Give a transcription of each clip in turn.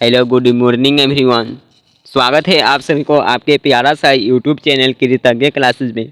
Hello good morning everyone. स्वागत है आप सभी को आपके प्यारा सा यूट्यूब चैनल कृतज्ञ क्लासेस में।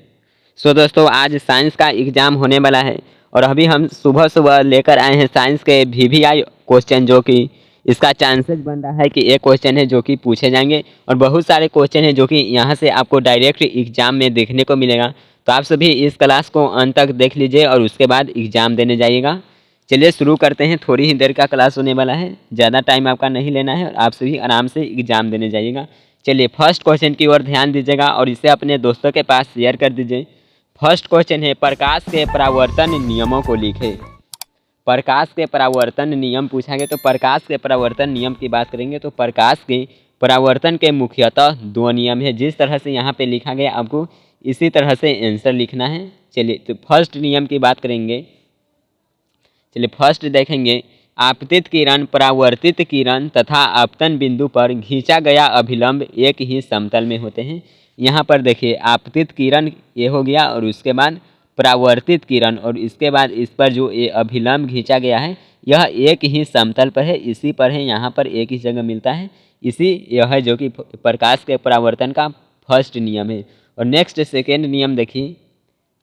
दोस्तों आज साइंस का एग्ज़ाम होने वाला है और अभी हम सुबह सुबह लेकर आए हैं साइंस के VVI क्वेश्चन, जो कि इसका चांसेस बन रहा है कि एक क्वेश्चन है जो कि पूछे जाएंगे और बहुत सारे क्वेश्चन हैं जो कि यहाँ से आपको डायरेक्ट एग्ज़ाम में देखने को मिलेगा। तो आप सभी इस क्लास को अंत तक देख लीजिए और उसके बाद एग्ज़ाम देने जाइएगा। चलिए शुरू करते हैं। थोड़ी ही देर का क्लास होने वाला है, ज़्यादा टाइम आपका नहीं लेना है और आप सभी आराम से एग्ज़ाम देने जाइएगा। चलिए फर्स्ट क्वेश्चन की ओर ध्यान दीजिएगा और इसे अपने दोस्तों के पास शेयर कर दीजिए। फर्स्ट क्वेश्चन है, प्रकाश के परावर्तन नियमों को लिखे। प्रकाश के परावर्तन नियम पूछा गया, तो प्रकाश के परावर्तन नियम की बात करेंगे तो प्रकाश के परावर्तन के मुख्यतः दो नियम है। जिस तरह से यहाँ पे लिखा गया आपको इसी तरह से आंसर लिखना है। चलिए तो फर्स्ट नियम की बात करेंगे। चलिए फर्स्ट देखेंगे, आपतित किरण, परावर्तित किरण तथा आपतन बिंदु पर खींचा गया अभिलंब एक ही समतल में होते हैं। यहाँ पर देखिए आपतित किरण ये हो गया और उसके बाद परावर्तित किरण और इसके बाद इस पर जो ये अभिलंब खींचा गया है यह एक ही समतल पर है, इसी पर है, यहाँ पर एक ही जगह मिलता है। इसी यह है जो कि प्रकाश के परावर्तन का फर्स्ट नियम है। और नेक्स्ट सेकेंड नियम देखिए,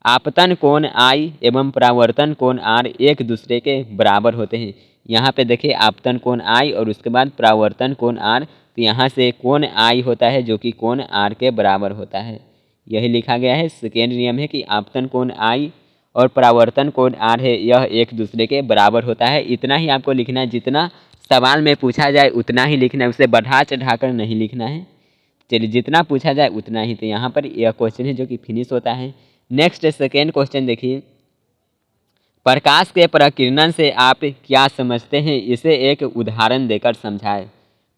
आपतन कोण I एवं परावर्तन कोण R एक दूसरे के बराबर होते हैं। यहाँ पे देखिए आपतन कोण I और उसके बाद परावर्तन कोण R, तो यहाँ से कोण I होता है जो कि कोण R के बराबर होता है। यही लिखा गया है। सेकेंड नियम है कि आपतन कोण I और परावर्तन कोण R है यह एक दूसरे के बराबर होता है। इतना ही आपको लिखना है, जितना सवाल में पूछा जाए उतना ही लिखना है, उसे बढ़ा चढ़ा कर नहीं लिखना है। चलिए जितना पूछा जाए उतना ही। तो यहाँ पर यह क्वेश्चन है जो कि फिनिश होता है। नेक्स्ट सेकेंड क्वेश्चन देखिए, प्रकाश के प्रकीर्णन से आप क्या समझते हैं, इसे एक उदाहरण देकर समझाएं।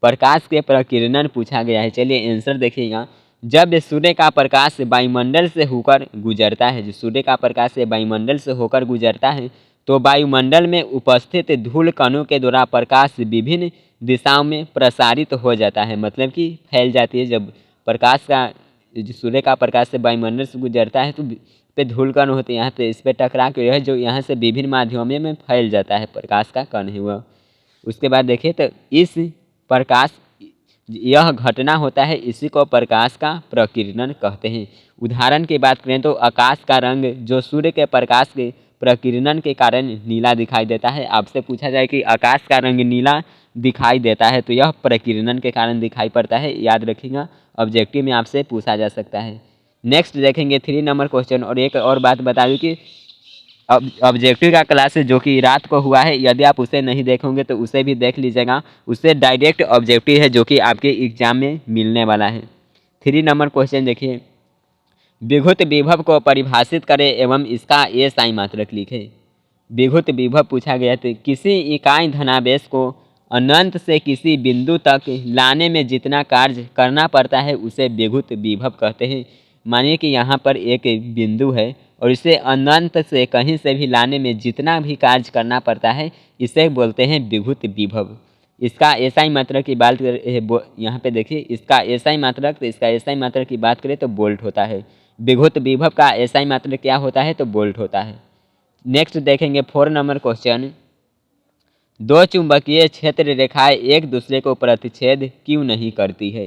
प्रकाश के प्रकीर्णन पूछा गया है। चलिए आंसर देखिएगा, जब सूर्य का प्रकाश वायुमंडल से होकर गुजरता है, जो सूर्य का प्रकाश से वायुमंडल से होकर गुजरता है तो वायुमंडल में उपस्थित धूल कणों के द्वारा प्रकाश विभिन्न दिशाओं में प्रसारित हो जाता है, मतलब कि फैल जाती है। जब प्रकाश का जो सूर्य का प्रकाश से वायुमंडल से गुजरता है तो पे धूल कण होते हैं, यहाँ पे इस पर टकरा के यह जो यहाँ से विभिन्न माध्यमों में फैल जाता है, प्रकाश का कण है वह। उसके बाद देखिए तो इस प्रकाश यह घटना होता है, इसी को प्रकाश का प्रकीर्णन कहते हैं। उदाहरण की बात करें तो आकाश का रंग जो सूर्य के प्रकाश के प्रकीर्णन के कारण नीला दिखाई देता है। आपसे पूछा जाए कि आकाश का रंग नीला दिखाई देता है तो यह प्रकीर्णन के कारण दिखाई पड़ता है, याद रखिएगा, ऑब्जेक्टिव में आपसे पूछा जा सकता है। नेक्स्ट देखेंगे 3 नंबर क्वेश्चन। और एक और बात बता दूं कि ऑब्जेक्टिव का क्लास जो कि रात को हुआ है, यदि आप उसे नहीं देखोगे तो उसे भी देख लीजिएगा, उससे डायरेक्ट ऑब्जेक्टिव है जो कि आपके एग्जाम में मिलने वाला है। 3 नंबर क्वेश्चन देखिए, विद्युत विभव को परिभाषित करें एवं इसका SI मात्रक लिखें। विद्युत विभव पूछा गया तो किसी इकाई धनावेश को अनंत से किसी बिंदु तक लाने में जितना कार्य करना पड़ता है उसे विद्युत विभव कहते हैं। मानिए कि यहाँ पर एक बिंदु है और इसे अनंत से कहीं से भी लाने में जितना भी कार्य करना पड़ता है इसे बोलते हैं विद्युत विभव। इसका SI मात्रक की बात यहाँ पे देखिए, इसका SI मात्रक, तो इसका SI मात्रक की बात करें तो वोल्ट होता है। विद्युत विभव का SI मात्रक क्या होता है तो वोल्ट होता है। नेक्स्ट देखेंगे 4 नंबर क्वेश्चन, दो चुंबकीय क्षेत्र रेखाएं एक दूसरे को प्रतिच्छेद क्यों नहीं करती है।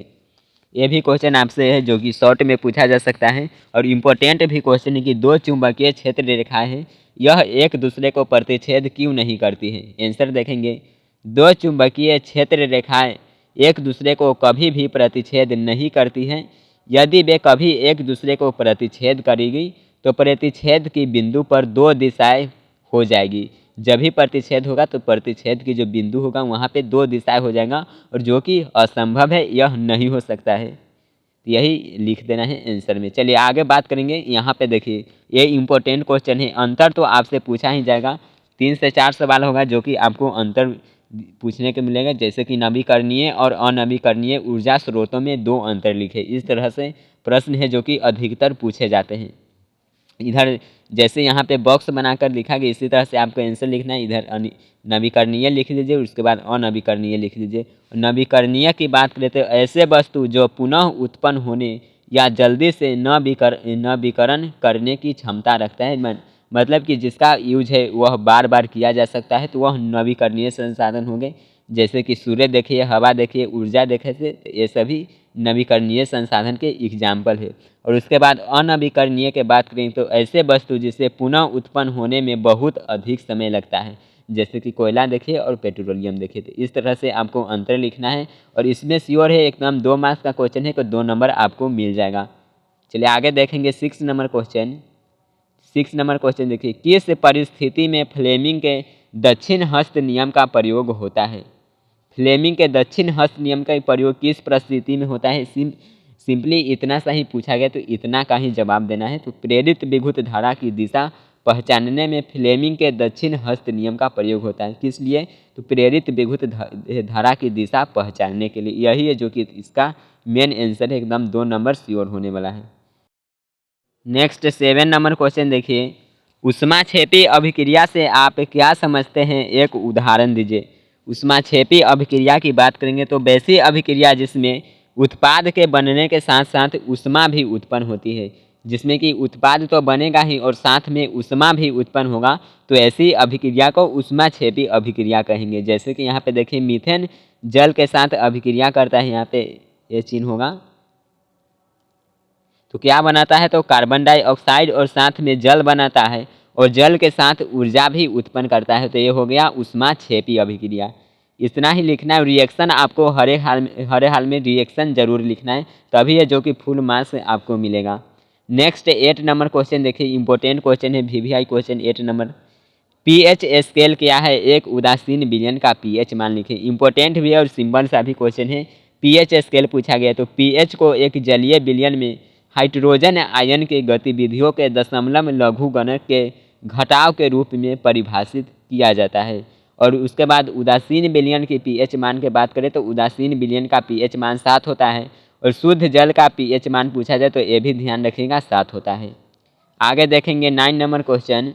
ये भी क्वेश्चन आपसे है जो कि शॉर्ट में पूछा जा सकता है और इम्पोर्टेंट भी क्वेश्चन है कि दो चुंबकीय क्षेत्र रेखाएं हैं यह एक दूसरे को प्रतिच्छेद क्यों नहीं करती है। आंसर देखेंगे, दो चुंबकीय क्षेत्र रेखाएं एक दूसरे को कभी भी प्रतिच्छेद नहीं करती हैं। यदि वे कभी एक दूसरे को प्रतिच्छेद करेगी तो प्रतिच्छेद की बिंदु पर दो दिशाएं हो जाएगी। जब भी प्रतिच्छेद होगा तो प्रतिच्छेद की जो बिंदु होगा वहाँ पे दो दिशाएं हो जाएगा, और जो कि असंभव है, यह नहीं हो सकता है। यही लिख देना है आंसर में। चलिए आगे बात करेंगे। यहाँ पे देखिए ये इम्पोर्टेंट क्वेश्चन है, अंतर तो आपसे पूछा ही जाएगा। 3 से 4 सवाल होगा जो कि आपको अंतर पूछने को मिलेगा, जैसे कि नवीकरणीय और अनवीकरणीय ऊर्जा स्रोतों में 2 अंतर लिखे। इस तरह से प्रश्न है जो कि अधिकतर पूछे जाते हैं। इधर जैसे यहाँ पे बॉक्स बनाकर लिखा गया इसी तरह से आपको आंसर लिखना है। इधर नवीकरणीय लिख लीजिए, उसके बाद अनवीकरणीय लिख लीजिए। नवीकरणीय की बात करें तो ऐसे वस्तु जो पुनः उत्पन्न होने या जल्दी से नवीकरण करने की क्षमता रखता है, मतलब कि जिसका यूज है वह बार बार किया जा सकता है, तो वह नवीकरणीय संसाधन होंगे। जैसे कि सूर्य देखिए, हवा देखिए, ऊर्जा देखे से ये सभी नवीकरणीय संसाधन के एग्जाम्पल है। और उसके बाद अनवीकरणीय के बात करें तो ऐसे वस्तु जिसे पुनः उत्पन्न होने में बहुत अधिक समय लगता है, जैसे कि कोयला देखिए और पेट्रोलियम देखिए। तो इस तरह से आपको अंतर लिखना है और इसमें श्योर है एकदम 2 मार्क्स का क्वेश्चन है तो 2 नंबर आपको मिल जाएगा। चलिए आगे देखेंगे 6 नंबर क्वेश्चन। 6 नंबर क्वेश्चन देखिए, किस परिस्थिति में फ्लेमिंग के दक्षिण हस्त नियम का प्रयोग होता है? फ्लेमिंग के दक्षिण हस्त नियम का प्रयोग किस परिस्थिति में होता है? सिंपली इतना सा ही पूछा गया तो इतना का ही जवाब देना है। तो प्रेरित विद्युत धारा की दिशा पहचानने में फ्लेमिंग के दक्षिण हस्त नियम का प्रयोग होता है। किस लिए? तो प्रेरित विद्युत धारा की दिशा पहचानने के लिए। यही है जो कि इसका मेन आंसर है, एकदम 2 नंबर श्योर होने वाला है। नेक्स्ट 7 नंबर क्वेश्चन देखिए, ऊष्माक्षेपी अभिक्रिया से आप क्या समझते हैं? एक उदाहरण दीजिए। ऊष्माक्षेपी अभिक्रिया की बात करेंगे तो वैसी अभिक्रिया जिसमें उत्पाद के बनने के साथ साथ ऊष्मा भी उत्पन्न होती है, जिसमें कि उत्पाद तो बनेगा ही और साथ में ऊष्मा भी उत्पन्न होगा, तो ऐसी अभिक्रिया को ऊष्माक्षेपी अभिक्रिया कहेंगे। जैसे कि यहाँ पे देखिए मीथेन जल के साथ अभिक्रिया करता है, यहाँ पे ये चिन्ह होगा, तो क्या बनाता है? तो कार्बन डाइऑक्साइड और साथ में जल बनाता है और जल के साथ ऊर्जा भी उत्पन्न करता है। तो ये हो गया ऊष्माक्षेपी अभिक्रिया। इतना ही लिखना है। रिएक्शन आपको हर हाल में रिएक्शन जरूर लिखना है, तभी है जो कि फुल मार्क्स आपको मिलेगा। नेक्स्ट 8 नंबर क्वेश्चन देखिए, इंपॉर्टेंट क्वेश्चन है, VVI question 8 number. PH scale क्या है? एक उदासीन विलयन का पीएच मान लिखिए। इंपॉर्टेंट भी है और सिंपल सा भी क्वेश्चन है। पीएच स्केल पूछा गया तो पीएच को एक जलीय विलयन में हाइड्रोजन आयन की गतिविधियों के दशमलव लघुगणक के घटाव के रूप में परिभाषित किया जाता है। और उसके बाद उदासीन विलयन की पीएच मान की बात करें तो उदासीन विलयन का पीएच मान 7 होता है और शुद्ध जल का पीएच मान पूछा जाए तो ये भी ध्यान रखिएगा 7 होता है। आगे देखेंगे 9 नंबर क्वेश्चन,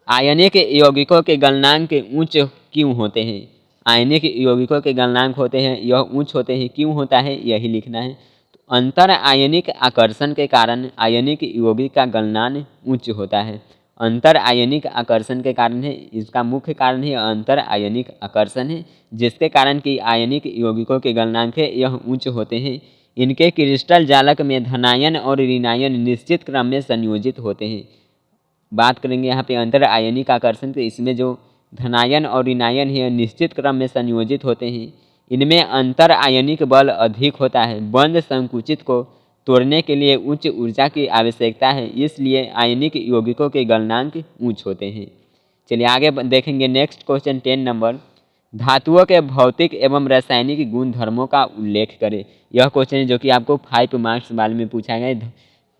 आयनिक यौगिकों के गलनांक उच्च क्यों होते हैं? आयनिक यौगिकों के गलनांक होते हैं, यह उच्च होते हैं, क्यों होता है यही लिखना है। तो अंतर आयनिक आकर्षण के कारण आयनिक यौगिक का गलनांक उच्च होता है। अंतर आयनिक आकर्षण के कारण है, इसका मुख्य कारण है अंतर आयनिक आकर्षण है, जिसके कारण कि आयनिक यौगिकों के गलनांक है यह उच्च होते हैं। इनके क्रिस्टल जालक में धनायन और ऋणायन निश्चित क्रम में संयोजित होते हैं। बात करेंगे यहाँ पे अंतर आयनिक आकर्षण, तो इसमें जो धनायन और ऋणायन है निश्चित क्रम में संयोजित होते हैं। इनमें अंतर आयनिक बल अधिक होता है। बंध संकुचित को तोड़ने के लिए उच्च ऊर्जा की आवश्यकता है, इसलिए आयनिक यौगिकों के गलनांक उच्च होते हैं। चलिए आगे देखेंगे नेक्स्ट क्वेश्चन 10 नंबर, धातुओं के भौतिक एवं रासायनिक गुण धर्मों का उल्लेख करें। यह क्वेश्चन है जो कि आपको 5 मार्क्स वाले में पूछा गया।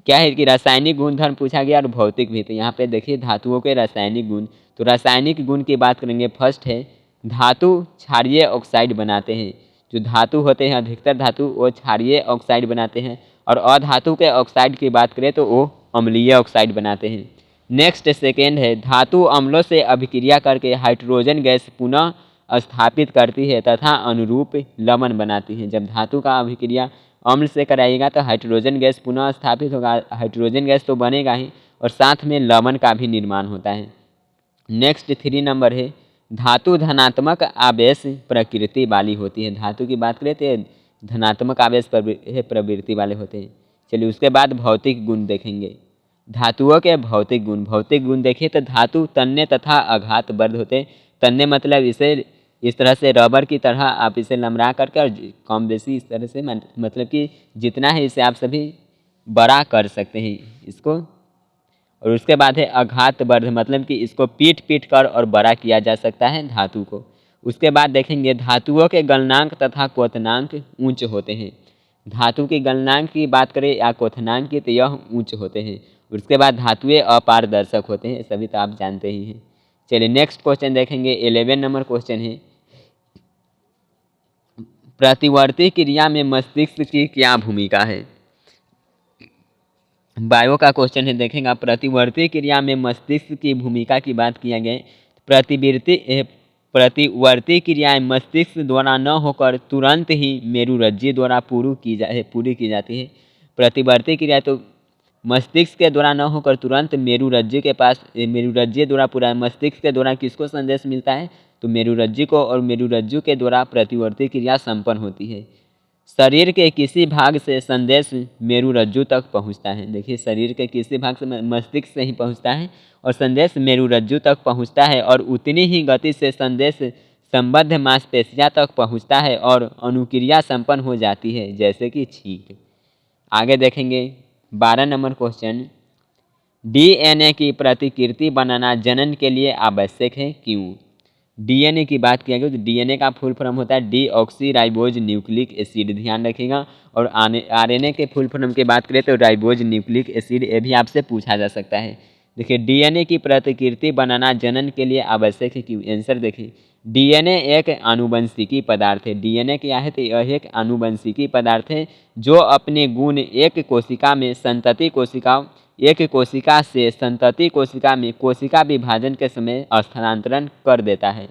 क्या है कि रासायनिक गुण धर्म पूछा गया और भौतिक भी। तो यहाँ पे देखिए धातुओं के रासायनिक गुण, तो रासायनिक गुण की बात करेंगे। फर्स्ट है धातु क्षारीय ऑक्साइड बनाते हैं। जो धातु होते हैं अधिकतर धातु वो क्षारीय ऑक्साइड बनाते हैं, और अधातु के ऑक्साइड की बात करें तो वो अम्लीय ऑक्साइड बनाते हैं। नेक्स्ट सेकेंड है धातु अम्लों से अभिक्रिया करके हाइड्रोजन गैस पुनः स्थापित करती है तथा अनुरूप लवण बनाती है। जब धातु का अभिक्रिया अम्ल से कराइएगा तो हाइड्रोजन गैस पुनः स्थापित होगा, हाइड्रोजन गैस तो बनेगा ही और साथ में लवण का भी निर्माण होता है। नेक्स्ट 3 नंबर है धातु धनात्मक आवेश प्रकृति वाली होती है। धातु की बात करें तो धनात्मक आवेश प्रवृत्ति वाले होते हैं। चलिए उसके बाद भौतिक गुण देखेंगे। धातुओं के भौतिक गुण, भौतिक गुण देखिए तो धातु तन्य तथा आघात बर्ध होते हैं। तन्य मतलब इसे इस तरह से रबर की तरह आप इसे लमरा करके और कम बेसी इस तरह से मतलब कि जितना है इसे आप सभी बड़ा कर सकते हैं इसको। और उसके बाद है आघात वर्ध, मतलब कि इसको पीट पीट कर और बड़ा किया जा सकता है धातु को। उसके बाद देखेंगे धातुओं के गलनांक तथा क्वथनांक उच्च होते हैं। धातु के गलनांक की बात करें या क्वथनांक की तो यह उच्च होते हैं। उसके बाद धातुएं अपारदर्शक होते हैं, सभी तो आप जानते ही हैं। चलिए नेक्स्ट क्वेश्चन देखेंगे। 11 नंबर क्वेश्चन है प्रतिवर्ती क्रिया में मस्तिष्क की क्या भूमिका है? बायो का क्वेश्चन है, देखेंगे प्रतिवर्ती क्रिया में मस्तिष्क की भूमिका की बात किया गया। प्रतिवर्ती क्रियाएं मस्तिष्क द्वारा न होकर तुरंत ही मेरुरज्जु द्वारा पूरी की जाती है। प्रतिवर्ती क्रिया तो मस्तिष्क के द्वारा न होकर तुरंत मेरुरज्जु द्वारा पूरा, मस्तिष्क के द्वारा किसको संदेश मिलता है? तो मेरुरज्जु को और मेरुरज्जु के द्वारा प्रतिवर्ती क्रिया संपन्न होती है। शरीर के किसी भाग से संदेश मेरुरज्जु तक पहुंचता है। देखिए शरीर के किसी भाग से मस्तिष्क से ही पहुंचता है और संदेश मेरुरज्जु तक पहुंचता है और उतनी ही गति से संदेश संबद्ध मांसपेशियां तक पहुंचता है और अनुक्रिया संपन्न हो जाती है, जैसे कि छींक। आगे देखेंगे 12 नंबर क्वेश्चन, डीएनए की प्रतिकृति बनाना जनन के लिए आवश्यक है, क्यों? डीएनए की बात किया गया तो डीएनए का फुल फॉर्म होता है डीऑक्सीराइबोज न्यूक्लिक एसिड, ध्यान रखिएगा। और आरएनए के फुल फॉर्म की बात करें तो राइबोज न्यूक्लिक एसिड, ये भी आपसे पूछा जा सकता है। देखिए डीएनए की प्रतिकृति बनाना जनन के लिए आवश्यक है, क्यों? आंसर देखिए, डीएनए एक आनुवंशिकी पदार्थ है। डीएनए क्या है? तो यह एक आनुवंशिकी पदार्थ है जो अपने गुण एक कोशिका में संतति कोशिका एक कोशिका से संतति कोशिका में कोशिका विभाजन के समय स्थानांतरण कर देता है।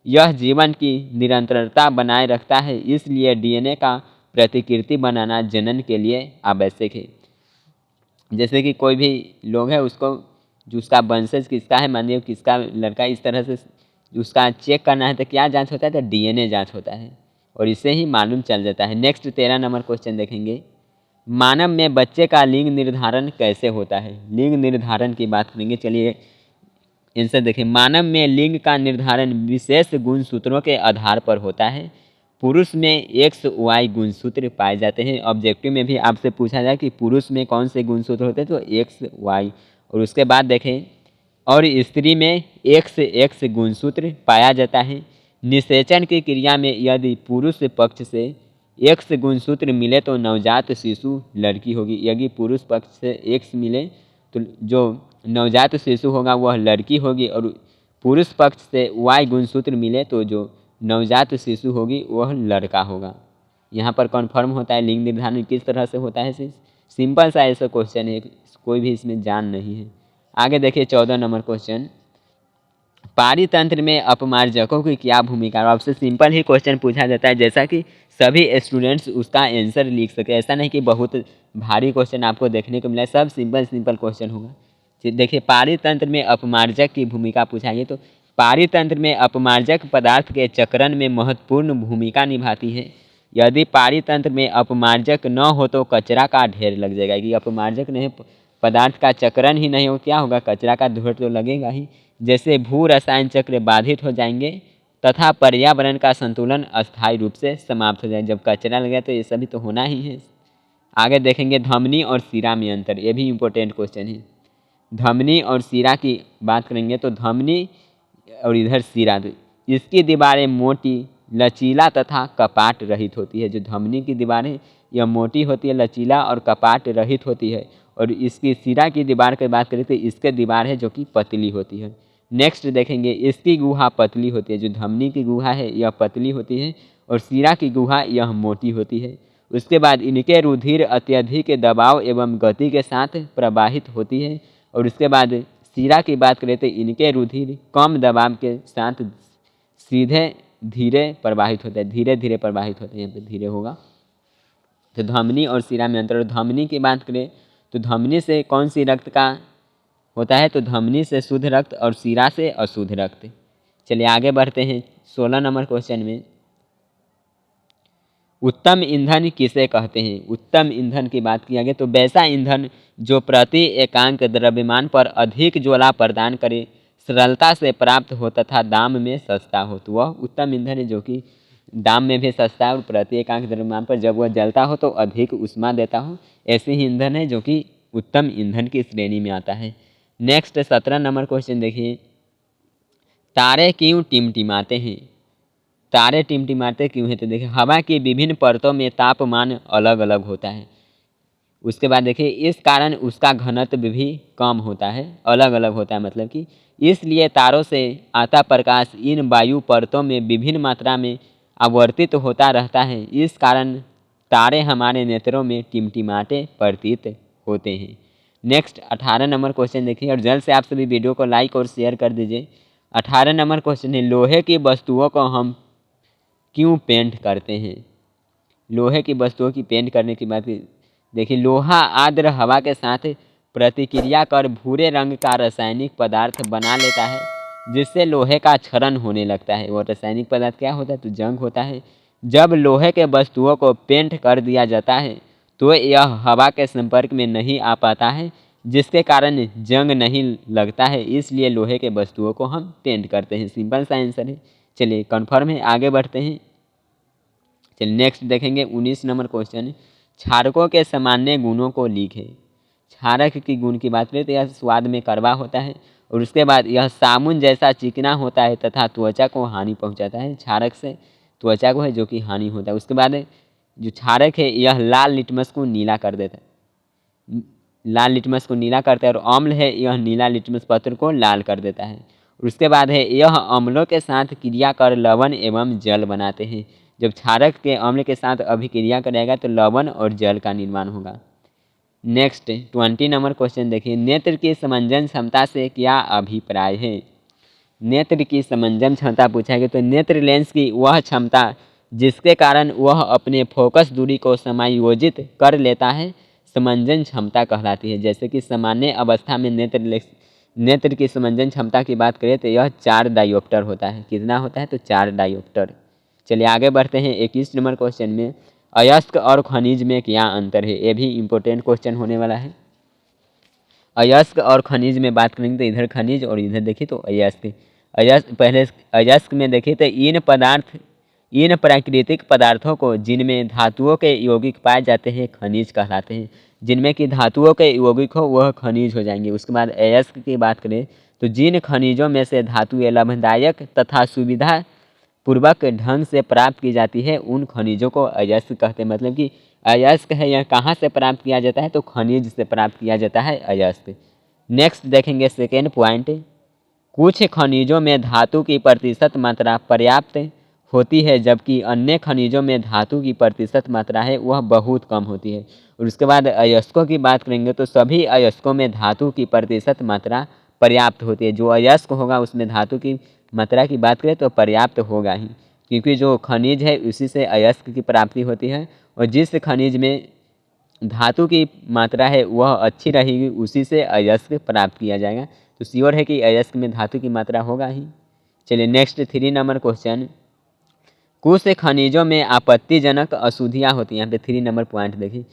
यह जीवन की निरंतरता बनाए रखता है, इसलिए डीएनए का प्रतिकृति बनाना जनन के लिए आवश्यक है। जैसे कि कोई भी लोग है, उसको जो उसका वंशज किसका है, मान लीजिए किसका लड़का, इस तरह से उसका चेक करना है तो क्या जांच होता है? तो डीएनए जांच होता है और इससे ही मालूम चल जाता है। नेक्स्ट 13 नंबर क्वेश्चन देखेंगे, मानव में बच्चे का लिंग निर्धारण कैसे होता है? लिंग निर्धारण की बात करेंगे। चलिए आंसर देखिए, मानव में लिंग का निर्धारण विशेष गुणसूत्रों के आधार पर होता है। पुरुष में XY गुणसूत्र पाए जाते हैं। ऑब्जेक्टिव में भी आपसे पूछा जाए कि पुरुष में कौन से गुणसूत्र होते हैं, तो XY। और उसके बाद देखें, और स्त्री में XX गुणसूत्र पाया जाता है। निषेचन की क्रिया में यदि पुरुष पक्ष से X गुणसूत्र मिले तो नवजात शिशु लड़की होगी, यदि पुरुष पक्ष से X मिले तो जो नवजात शिशु होगा वह लड़की होगी, और पुरुष पक्ष से Y गुणसूत्र मिले तो जो नवजात शिशु होगी वह लड़का होगा। यहाँ पर कन्फर्म होता है लिंग निर्धारण किस तरह से होता है। सिंपल सा ऐसा क्वेश्चन है, कोई भी इसमें जान नहीं है। आगे देखिए 14 नंबर क्वेश्चन, पारितंत्र में अपमार्जकों की क्या भूमिका है? आपसे सिंपल ही क्वेश्चन पूछा जाता है, जैसा कि सभी स्टूडेंट्स उसका आंसर लिख सके। ऐसा नहीं कि बहुत भारी क्वेश्चन आपको देखने को मिला, सब सिंपल क्वेश्चन होगा। देखिए पारितंत्र में अपमार्जक की भूमिका पूछा गया, तो पारितंत्र में अपमार्जक पदार्थ के चक्रण में महत्वपूर्ण भूमिका निभाती है। यदि पारितंत्र में अपमार्जक न हो तो कचरा का ढेर लग जाएगा। कि अपमार्जक नहीं, पदार्थ का चक्रण ही नहीं हो, क्या होगा? कचरा का ढेर तो लगेगा ही। जैसे भू रसायन चक्र बाधित हो जाएंगे तथा पर्यावरण का संतुलन अस्थायी रूप से समाप्त हो जाए। जब कचरा लगे तो ये सभी तो होना ही है। आगे देखेंगे धमनी और शिरा में अंतर, ये भी इम्पोर्टेंट क्वेश्चन है। धमनी और शिरा की बात करेंगे तो धमनी और इधर शिरा, इसकी दीवारें मोटी, लचीला तथा कपाट रहित होती है। जो धमनी की दीवार है यह मोटी होती है, लचीला और कपाट रहित होती है। और इसकी शिरा की दीवार की बात करें तो इसके दीवार है जो कि पतली होती है। नेक्स्ट देखेंगे, इसकी गुहा पतली होती है। जो धमनी की गुहा है यह पतली होती है और शिरा की गुहा यह मोटी होती है। उसके बाद इनके रुधिर अत्यधिक दबाव एवं गति के साथ प्रवाहित होती है। और उसके बाद शिरा की बात करें तो इनके रुधिर कम दबाव के साथ सीधे धीरे प्रवाहित होते हैं, धीरे धीरे प्रवाहित होते हैं, यहाँ पे धीरे होगा। तो धमनी और शिरा में अंतर। धमनी की बात करें तो धमनी से कौन सी रक्त का होता है? तो धमनी से शुद्ध रक्त और शिरा से अशुद्ध रक्त। चलिए आगे बढ़ते हैं 16 नंबर क्वेश्चन में, उत्तम ईंधन किसे कहते हैं? उत्तम ईंधन की बात किया गया तो वैसा ईंधन जो प्रति एकांक द्रव्यमान पर अधिक ज्वाला प्रदान करे, सरलता से प्राप्त हो तथा दाम में सस्ता हो, तो वह उत्तम ईंधन है। जो कि दाम में भी सस्ता है और प्रति एकांक द्रव्यमान पर जब वह जलता हो तो अधिक ऊष्मा देता हो, ऐसे ही ईंधन है जो कि उत्तम ईंधन की श्रेणी में आता है। नेक्स्ट 17 नंबर क्वेश्चन देखिए, तारे क्यों टिमटिमाते हैं? तारे टिमटिमाते क्यों हैं? तो देखिए हवा की विभिन्न परतों में तापमान अलग अलग होता है। उसके बाद देखिए इस कारण उसका घनत्व भी कम होता है, अलग अलग होता है, मतलब कि इसलिए तारों से आता प्रकाश इन वायु परतों में विभिन्न मात्रा में आवर्तित होता रहता है। इस कारण तारे हमारे नेत्रों में टिमटिमाते प्रतीत होते हैं। नेक्स्ट 18 नंबर क्वेश्चन देखिए, और जल्द से आप सभी वीडियो को लाइक और शेयर कर दीजिए। 18 नंबर क्वेश्चन है, लोहे की वस्तुओं को हम क्यों पेंट करते हैं? लोहे की वस्तुओं की पेंट करने की बात देखिए, लोहा आर्द्र हवा के साथ प्रतिक्रिया कर भूरे रंग का रासायनिक पदार्थ बना लेता है। जिससे लोहे का क्षरण होने लगता है। वो रासायनिक पदार्थ क्या होता है? तो जंग होता है। जब लोहे के वस्तुओं को पेंट कर दिया जाता है तो यह हवा के संपर्क में नहीं आ पाता है, जिसके कारण जंग नहीं लगता है, इसलिए लोहे के वस्तुओं को हम पेंट करते हैं। सिंपल सा आंसर है। चलिए कन्फर्म है, आगे बढ़ते हैं। चलिए नेक्स्ट देखेंगे 19 नंबर क्वेश्चन। क्षारकों के सामान्य गुणों को लिखें। क्षारक की गुण की बात करें तो यह स्वाद में कड़वा होता है और उसके बाद यह साबुन जैसा चिकना होता है तथा त्वचा को हानि पहुंचाता है। क्षारक से त्वचा को है जो कि हानि होता है। उसके बाद जो क्षारक है यह लाल लिटमस को नीला कर देता है, लाल लिटमस को नीला करता है, और अम्ल है यह नीला लिटमस पत्र को लाल कर देता है। और उसके बाद है यह अम्लों के साथ क्रिया कर लवण एवं जल बनाते हैं। जब क्षारक के अम्ल के साथ अभिक्रिया करेगा तो लवण और जल का निर्माण होगा। नेक्स्ट 20 नंबर क्वेश्चन देखिए। नेत्र की समंजन क्षमता से क्या अभिप्राय है? नेत्र की समंजन क्षमता पूछा गया तो नेत्र लेंस की वह क्षमता जिसके कारण वह अपने फोकस दूरी को समायोजित कर लेता है समंजन क्षमता कहलाती है। जैसे कि सामान्य अवस्था में नेत्र की समंजन क्षमता की बात करें तो यह 4 डायोप्टर होता है। कितना होता है? तो 4 डायोप्टर। चलिए आगे बढ़ते हैं 21 नंबर क्वेश्चन में। अयस्क और खनिज में क्या अंतर है? ये भी इम्पोर्टेंट क्वेश्चन होने वाला है। अयस्क और खनिज में बात करेंगे तो इधर खनिज और इधर देखिए तो अयस्क। पहले अयस्क में देखिए तो इन प्राकृतिक पदार्थों को जिनमें धातुओं के यौगिक पाए जाते हैं खनिज कहलाते हैं। जिनमें कि धातुओं के यौगिक हो वह खनिज हो जाएंगे। उसके बाद अयस्क की बात करें तो जिन खनिजों में से धातुएं लाभदायक तथा सुविधा पूर्वक ढंग से प्राप्त की जाती है उन खनिजों को अयस्क कहते हैं। मतलब कि अयस्क है यह कहाँ से प्राप्त किया जाता है? तो खनिज से प्राप्त किया जाता है अयस्क। नेक्स्ट देखेंगे सेकेंड पॉइंट। कुछ खनिजों में धातु की प्रतिशत मात्रा पर्याप्त होती है जबकि अन्य खनिजों में धातु की प्रतिशत मात्रा है वह बहुत कम होती है। और उसके बाद अयस्कों की बात करेंगे तो सभी अयस्कों में धातु की प्रतिशत मात्रा पर्याप्त होती है। जो अयस्क होगा उसमें धातु की मात्रा की बात करें तो पर्याप्त होगा ही, क्योंकि जो खनिज है उसी से अयस्क की प्राप्ति होती है और जिस खनिज में धातु की मात्रा है वह अच्छी रहेगी उसी से अयस्क प्राप्त किया जाएगा। तो श्योर है कि अयस्क में धातु की मात्रा होगा ही। चलिए नेक्स्ट 3 नंबर क्वेश्चन। कुछ खनिजों में आपत्तिजनक अशुद्धियाँ होती हैं। यहाँ पे 3 नंबर पॉइंट देखिए।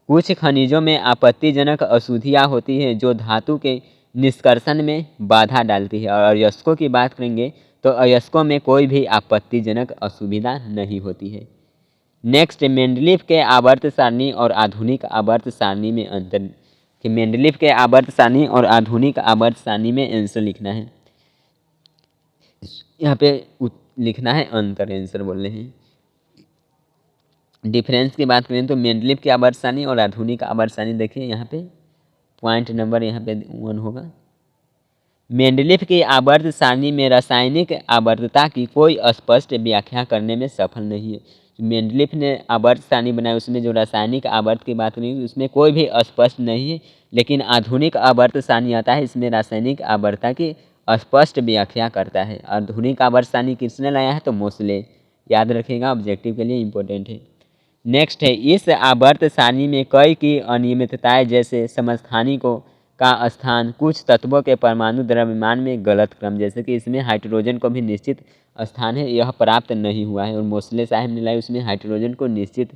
कुछ खनिजों में आपत्तिजनक अशुद्धियाँ होती हैं जो धातु के निष्कर्षण में बाधा डालती है। और अयस्कों की बात करेंगे तो अयस्कों में कोई भी आपत्तिजनक असुविधा नहीं होती है। नेक्स्ट मेंडलीफ के आवर्त सारणी और आधुनिक आवर्त सारणी में अंतर। कि मेंडलीफ के आवर्त सारणी और आधुनिक आवर्त सारणी में आंसर लिखना है। यहाँ पे लिखना है अंतर, आंसर बोल रहे हैं। डिफरेंस की बात करें तो मेंडलीफ की आवर्त सारणी और आधुनिक आवर्त सारणी देखिए यहाँ पे पॉइंट नंबर यहाँ पे 1 होगा। मेंडलीफ की आवर्त सारणी में रासायनिक आवर्तता की कोई स्पष्ट व्याख्या करने में सफल नहीं है। मेंडलीफ ने आवर्त सारणी बनाई उसमें जो रासायनिक आवर्त की बात करें उसमें कोई भी स्पष्ट नहीं है, लेकिन आधुनिक आवर्त सारणी आता है इसमें रासायनिक आवर्तता की स्पष्ट व्याख्या करता है। आधुनिक आवर्त सारणी किसने लाया है? तो मोसले। याद रखिएगा, ऑब्जेक्टिव के लिए इंपॉर्टेंट है। नेक्स्ट है इस आवर्त सारणी में कई की अनियमितताएं जैसे समस्थानिक का स्थान, कुछ तत्वों के परमाणु द्रव्यमान में गलत क्रम, जैसे कि इसमें हाइड्रोजन को भी निश्चित स्थान है यह प्राप्त नहीं हुआ है। और मोसले साहब ने लाई उसमें हाइड्रोजन को निश्चित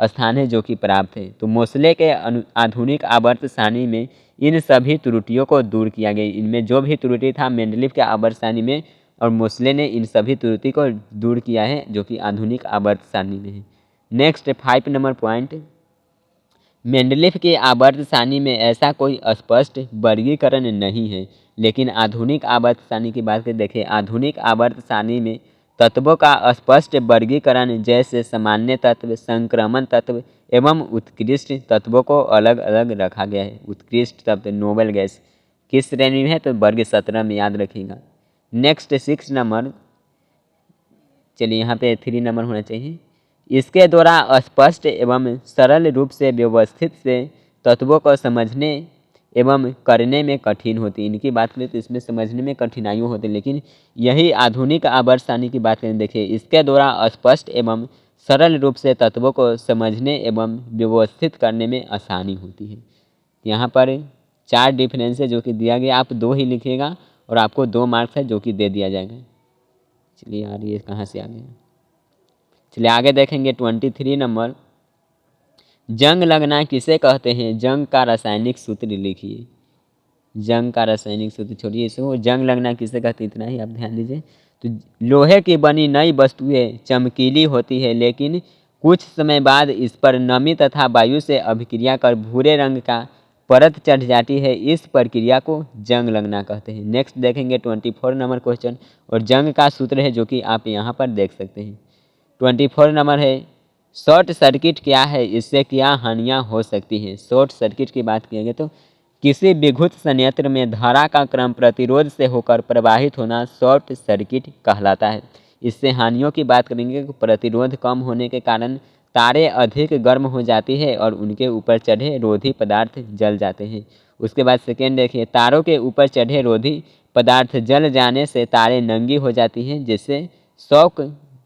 स्थान है जो कि प्राप्त है। तो मोसले के आधुनिक आवर्त सारणी में इन सभी त्रुटियों को दूर किया गया। इनमें जो भी त्रुटि था मेंडलीफ के आवर्त सारणी में और मोसले ने इन सभी त्रुटि को दूर किया है जो कि आधुनिक आवर्त सारणी में है। Next 5 number point. मेंडलीफ की आवर्त सारणी में ऐसा कोई स्पष्ट वर्गीकरण नहीं है, लेकिन आधुनिक आवर्त सारणी की बात करें देखिए आधुनिक आवर्त सारणी में तत्वों का स्पष्ट वर्गीकरण जैसे सामान्य तत्व, संक्रमण तत्व एवं उत्कृष्ट तत्वों को अलग अलग रखा गया है। उत्कृष्ट तत्व नोबल गैस किस श्रेणी में है? तो वर्ग 17 में, याद रखिएगा। Next 6 number. चलिए यहाँ पे 3 नंबर होना चाहिए। इसके द्वारा स्पष्ट एवं सरल रूप से व्यवस्थित से तत्वों को समझने एवं करने में कठिन होती। इनकी बात करें तो इसमें समझने में कठिनाइयाँ होती, लेकिन यही आधुनिक आवर्त सारणी की बात करें देखिए इसके द्वारा स्पष्ट एवं सरल रूप से तत्वों को समझने एवं व्यवस्थित करने में आसानी होती है। यहाँ पर 4 डिफरेंस है जो कि दिया गया, आप 2 ही लिखिएगा और आपको 2 मार्क्स है जो कि दे दिया जाएगा। चलिए यार ये कहाँ से आ गया। चलिए आगे देखेंगे 23 नंबर, जंग लगना किसे कहते हैं, जंग का रासायनिक सूत्र लिखिए। जंग का रासायनिक सूत्र छोड़िए इसको, जंग लगना किसे कहते हैं इतना ही आप ध्यान दीजिए। तो लोहे की बनी नई वस्तुएं चमकीली होती है, लेकिन कुछ समय बाद इस पर नमी तथा वायु से अभिक्रिया कर भूरे रंग का परत चढ़ जाती है, इस प्रक्रिया को जंग लगना कहते हैं। नेक्स्ट देखेंगे 24 नंबर क्वेश्चन, और जंग का सूत्र है जो कि आप यहाँ पर देख सकते हैं। 24 नंबर है, शॉर्ट सर्किट क्या है, इससे क्या हानियाँ हो सकती हैं। शॉर्ट सर्किट की बात करेंगे तो किसी विद्युत संयंत्र में धारा का क्रम प्रतिरोध से होकर प्रवाहित होना शॉर्ट सर्किट कहलाता है। इससे हानियों की बात करेंगे तो प्रतिरोध कम होने के कारण तारें अधिक गर्म हो जाती है और उनके ऊपर चढ़े रोधी पदार्थ जल जाते हैं। उसके बाद सेकेंड देखिए, तारों के ऊपर चढ़े रोधी पदार्थ जल जाने से तारें नंगी हो जाती हैं, जिससे शॉक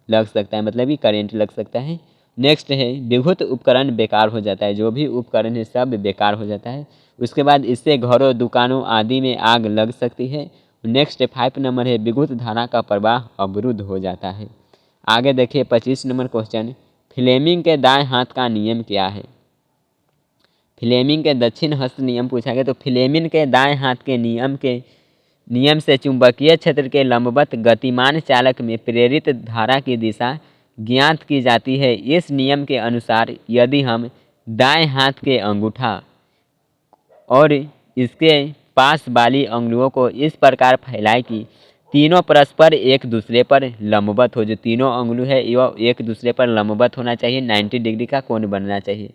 लग सकता है, मतलब कि करेंट लग सकता है। नेक्स्ट है, विद्युत उपकरण बेकार हो जाता है, जो भी उपकरण है सब बेकार हो जाता है। उसके बाद इससे घरों दुकानों आदि में आग लग सकती है। नेक्स्ट 5 नंबर है, विद्युत धारा का प्रवाह अवरुद्ध हो जाता है। आगे देखिए 25 नंबर क्वेश्चन, फ्लेमिंग के दाएं हाथ का नियम क्या है। फ्लेमिंग के दक्षिण हस्त नियम पूछा गया, तो फ्लेमिंग के दाएं हाथ के नियम से चुंबकीय क्षेत्र के लंबवत गतिमान चालक में प्रेरित धारा की दिशा ज्ञात की जाती है। इस नियम के अनुसार यदि हम दाएं हाथ के अंगूठा और इसके पास वाली अंगुलियों को इस प्रकार फैलाए कि तीनों परस्पर एक दूसरे पर लंबवत हो, जो तीनों अंगुली है यह एक दूसरे पर लंबवत होना चाहिए, 90 डिग्री का कोण बनना चाहिए।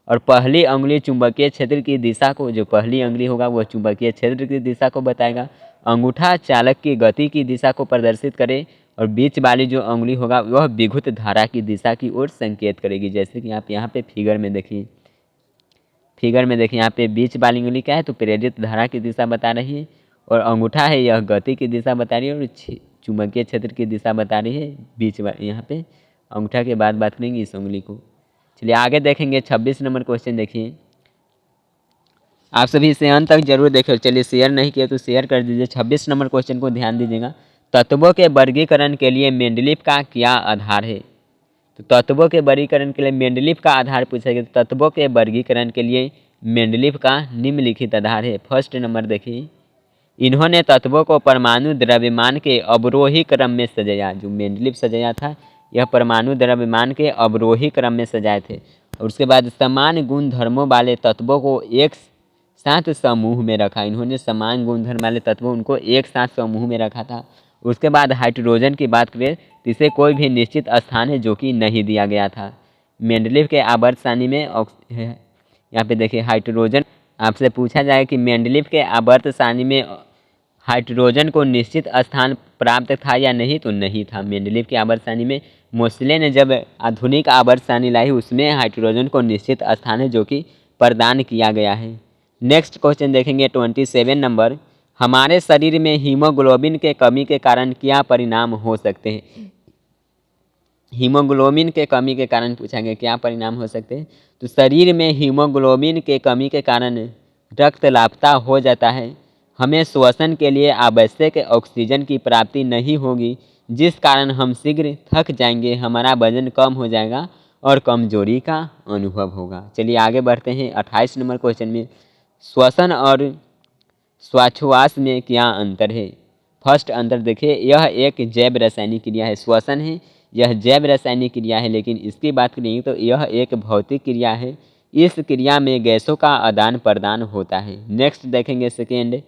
और पहली अंगुली चुंबकीय क्षेत्र की दिशा को, जो पहली अंगुली होगा वह चुंबकीय क्षेत्र की दिशा को बताएगा, अंगूठा चालक की गति की दिशा को प्रदर्शित करे, और बीच वाली जो अंगुली होगा वह विद्युत धारा की दिशा की ओर संकेत करेगी। जैसे कि आप यहाँ पे फिगर में देखिए, यहाँ पे बीच वाली अंगुली क्या है, तो प्रेरित धारा की दिशा बता रही है, और अंगूठा है यह गति की दिशा बता रही है, और चुंबकीय क्षेत्र की दिशा बता रही है बीच यहाँ पे अंगूठा के बाद बात करेंगे इस अंगुली को। चलिए आगे देखेंगे 26 नंबर क्वेश्चन देखिए, आप सभी इसे अंत तक जरूर देखिए। चलिए शेयर नहीं किया तो शेयर कर दीजिए। 26 नंबर क्वेश्चन को ध्यान दीजिएगा, तत्वों के वर्गीकरण के लिए मेंडलीफ का क्या आधार है। तो तत्वों के वर्गीकरण के लिए मेंडलीफ का आधार पूछा गया, तो तत्वों के वर्गीकरण के लिए मेंडलीफ का निम्नलिखित आधार है। फर्स्ट नंबर देखिए, इन्होंने तत्वों को परमाणु द्रव्यमान के अवरोही क्रम में सजाया। जो मेंडलीफ सजाया था यह परमाणु द्रव्यमान के अवरोही क्रम में सजाए थे। और उसके बाद समान गुण धर्मों वाले तत्वों को एक साथ समूह में रखा। इन्होंने समान गुणधर्म वाले तत्वों उनको एक साथ समूह में रखा था। उसके बाद हाइड्रोजन की बात करें तो इसे कोई भी निश्चित स्थान है जो कि नहीं दिया गया था। मेंडलीफ के आवर्त सारणी में यहाँ पे देखिए हाइड्रोजन, आपसे पूछा जाए कि मेंडलीफ के आवर्त सारणी में हाइड्रोजन को निश्चित स्थान प्राप्त था या नहीं, तो नहीं था। मेंडलीफ की आवर्त सारणी में मोसले ने जब आधुनिक आवर्त सारणी लाई उसमें हाइड्रोजन को निश्चित स्थान है जो कि प्रदान किया गया है। नेक्स्ट क्वेश्चन देखेंगे 27 नंबर, हमारे शरीर में हीमोग्लोबिन के कमी के कारण क्या परिणाम हो सकते हैं। हीमोग्लोबिन के कमी के कारण पूछा गया क्या परिणाम हो सकते हैं। तो शरीर में हीमोग्लोबिन के कमी के कारण रक्त लापता हो जाता है, हमें श्वसन के लिए आवश्यक ऑक्सीजन की प्राप्ति नहीं होगी, जिस कारण हम शीघ्र थक जाएंगे, हमारा वजन कम हो जाएगा और कमजोरी का अनुभव होगा। चलिए आगे बढ़ते हैं 28 नंबर क्वेश्चन में, श्वसन और श्वासोच्छ्वास में क्या अंतर है। फर्स्ट अंतर देखिए, यह एक जैव रासायनिक क्रिया है। श्वसन है यह जैव रासायनिक क्रिया है, लेकिन इसकी बात करेंगे तो यह एक भौतिक क्रिया है। इस क्रिया में गैसों का आदान प्रदान होता है। नेक्स्ट देखेंगे सेकेंड,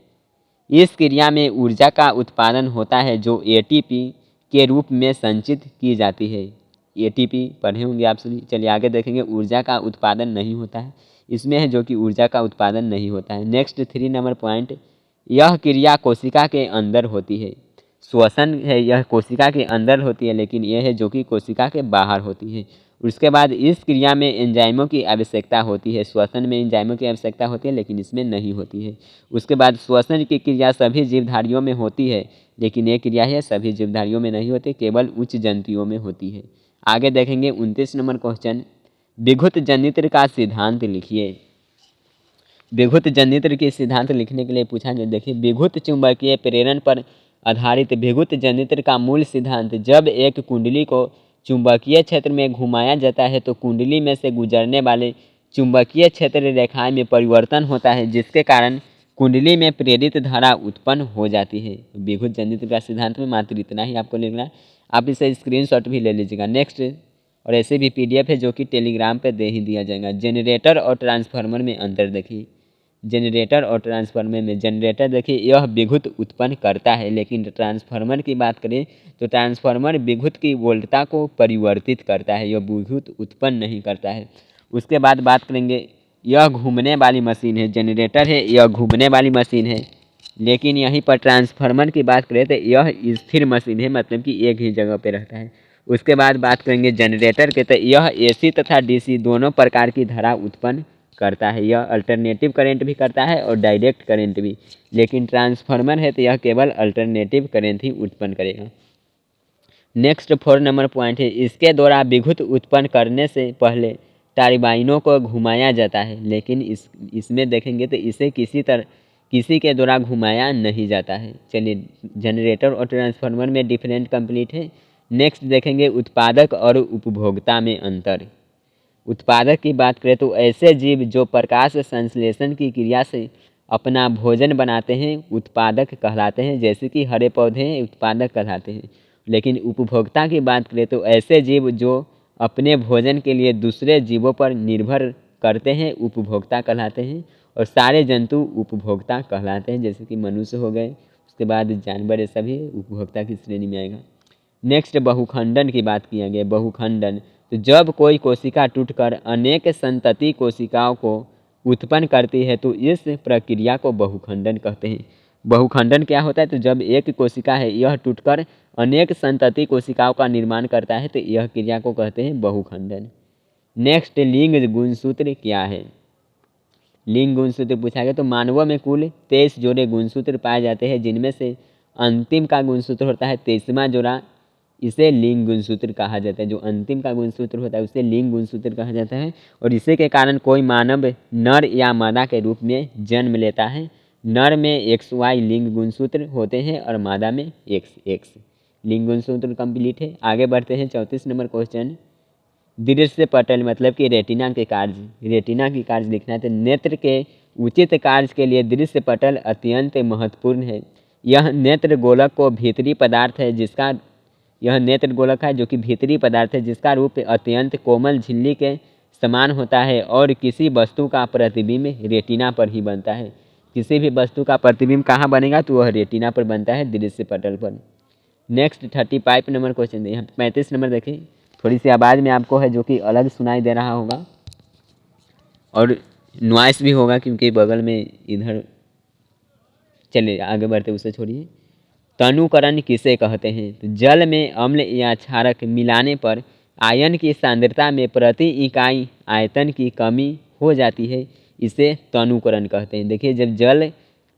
इस क्रिया में ऊर्जा का उत्पादन होता है जो एटीपी के रूप में संचित की जाती है। एटीपी पढ़े होंगे आप सभी। चलिए आगे देखेंगे, ऊर्जा का उत्पादन नहीं होता है, इसमें है जो कि ऊर्जा का उत्पादन नहीं होता है। नेक्स्ट 3 नंबर पॉइंट, यह क्रिया कोशिका के अंदर होती है। श्वसन है यह कोशिका के अंदर होती है, लेकिन यह है जो कि कोशिका के बाहर होती है। उसके बाद इस क्रिया में एंजाइमों की आवश्यकता होती है। श्वसन में एंजाइमों की आवश्यकता होती है, लेकिन इसमें नहीं होती है। उसके बाद श्वसन की क्रिया सभी जीवधारियों में होती है, लेकिन ये क्रिया है सभी जीवधारियों में नहीं होती, केवल उच्च जंतुओं में होती है। आगे देखेंगे 29 नंबर क्वेश्चन, विद्युत जनित्र का सिद्धांत लिखिए। विद्युत जनित्र के सिद्धांत लिखने के लिए पूछा गया। देखिए, विद्युत चुंबकीय प्रेरण पर आधारित विद्युत जनित्र का मूल सिद्धांत, जब एक कुंडली को चुंबकीय क्षेत्र में घुमाया जाता है तो कुंडली में से गुजरने वाले चुंबकीय क्षेत्र रेखाएं में परिवर्तन होता है, जिसके कारण कुंडली में प्रेरित धारा उत्पन्न हो जाती है। विद्युत जनित्र का सिद्धांत में मात्र इतना ही आपको लिखना है। आप इसे स्क्रीनशॉट भी ले लीजिएगा। नेक्स्ट, और ऐसे भी पीडीएफ है जो कि टेलीग्राम पे दे ही दिया जाएगा। जनरेटर और ट्रांसफार्मर में अंतर देखिए। जनरेटर और ट्रांसफार्मर में, जनरेटर देखिए यह विद्युत उत्पन्न करता है, लेकिन ट्रांसफार्मर की बात करें तो ट्रांसफार्मर विद्युत की वोल्टता को परिवर्तित करता है, यह विद्युत उत्पन्न नहीं करता है। उसके बाद बात करेंगे, यह घूमने वाली मशीन है। जनरेटर है, यह घूमने वाली मशीन है, लेकिन यहीं पर ट्रांसफार्मर की बात करें तो यह स्थिर मशीन है, मतलब कि एक ही जगह पे रहता है। उसके बाद बात करेंगे जनरेटर के, तो यह एसी तथा डीसी दोनों प्रकार की धारा उत्पन्न करता है। यह अल्टरनेटिव करंट भी करता है और डायरेक्ट करंट भी, लेकिन ट्रांसफार्मर है तो यह केवल अल्टरनेटिव करंट ही उत्पन्न करेगा। नेक्स्ट 4 नंबर पॉइंट है, इसके द्वारा विद्युत उत्पन्न करने से पहले टरबाइनों को घुमाया जाता है, लेकिन इसमें देखेंगे तो इसे किसी के द्वारा घुमाया नहीं जाता है। चलिए, जनरेटर और ट्रांसफार्मर में डिफरेंट कंप्लीट है। नेक्स्ट देखेंगे उत्पादक और उपभोक्ता में अंतर। उत्पादक की बात करें तो ऐसे जीव जो प्रकाश संश्लेषण की क्रिया से अपना भोजन बनाते हैं उत्पादक कहलाते हैं, जैसे कि हरे पौधे हैं उत्पादक कहलाते हैं। लेकिन उपभोक्ता की बात करें तो ऐसे जीव जो अपने भोजन के लिए दूसरे जीवों पर निर्भर करते हैं उपभोक्ता कहलाते हैं, और सारे जंतु उपभोक्ता कहलाते हैं, जैसे कि मनुष्य हो गए, उसके बाद जानवर, ये सभी उपभोक्ता की श्रेणी में आएगा। नेक्स्ट, बहुखंडन की बात किया गया। बहुखंडन, तो जब कोई कोशिका टूटकर अनेक संतति कोशिकाओं को उत्पन्न करती है तो इस प्रक्रिया को बहुखंडन कहते हैं। बहुखंडन क्या होता है, तो जब एक कोशिका है यह टूटकर अनेक संतति कोशिकाओं का निर्माण करता है तो यह क्रिया को कहते हैं बहुखंडन। नेक्स्ट, लिंग गुणसूत्र क्या है। लिंग गुणसूत्र पूछा गया, तो मानवों में कुल 23 जोड़े गुणसूत्र पाए जाते हैं, जिनमें से अंतिम का गुणसूत्र होता है 23वां जोड़ा, इसे लिंग गुणसूत्र कहा जाता है। जो अंतिम का गुणसूत्र होता है उसे लिंग गुणसूत्र कहा जाता है, और इसी के कारण कोई मानव नर या मादा के रूप में जन्म लेता है। नर में XY लिंग गुणसूत्र होते हैं और मादा में XX लिंग गुणसूत्र कंप्लीट है। आगे बढ़ते हैं 34 नंबर क्वेश्चन। दृश्य पटल मतलब कि रेटिना के कार्य, रेटिना की कार्य लिखना है। तो नेत्र के उचित कार्य के लिए दृश्य पटल अत्यंत महत्वपूर्ण है। यह नेत्र गोलक को भीतरी पदार्थ है जिसका यह नेत्र गोलक है जो कि भीतरी पदार्थ है जिसका रूप अत्यंत कोमल झिल्ली के समान होता है, और किसी वस्तु का प्रतिबिंब रेटिना पर ही बनता है। किसी भी वस्तु का प्रतिबिंब कहाँ बनेगा, तो वह रेटिना पर बनता है, दृश्य पटल पर। नेक्स्ट 35 नंबर क्वेश्चन, यहाँ 35 नंबर देखिए। थोड़ी सी आवाज़ में आपको है जो कि अलग सुनाई दे रहा होगा और नॉइस भी होगा क्योंकि बगल में इधर। चलिए आगे बढ़ते, उसे छोड़िए। तनुकरण किसे कहते हैं, तो जल में अम्ल या क्षारक मिलाने पर आयन की सांद्रता में प्रति इकाई आयतन की कमी हो जाती है, इसे तनुकरण कहते हैं। देखिए, जब जल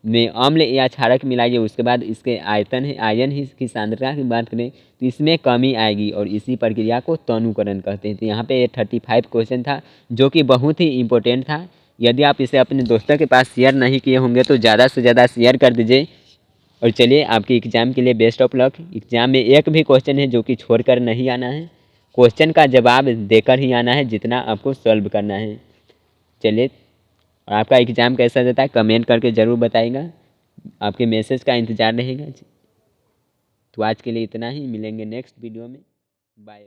में अम्ल या क्षारक मिलाइए उसके बाद इसके आयन ही की सांद्रता की बात करें तो इसमें कमी आएगी, और इसी प्रक्रिया को तनुकरण कहते हैं। तो यहाँ पे 35 क्वेश्चन था जो कि बहुत ही इम्पोर्टेंट था। यदि आप इसे अपने दोस्तों के पास शेयर नहीं किए होंगे तो ज़्यादा से ज़्यादा शेयर कर दीजिए। और चलिए, आपके एग्ज़ाम के लिए बेस्ट ऑफ लक। एग्ज़ाम में एक भी क्वेश्चन है जो कि छोड़कर नहीं आना है, क्वेश्चन का जवाब देकर ही आना है जितना आपको सॉल्व करना है। चलिए, और आपका एग्ज़ाम कैसा जाता है कमेंट करके ज़रूर बताइएगा, आपके मैसेज का इंतज़ार रहेगा। तो आज के लिए इतना ही, मिलेंगे नेक्स्ट वीडियो में। बाय।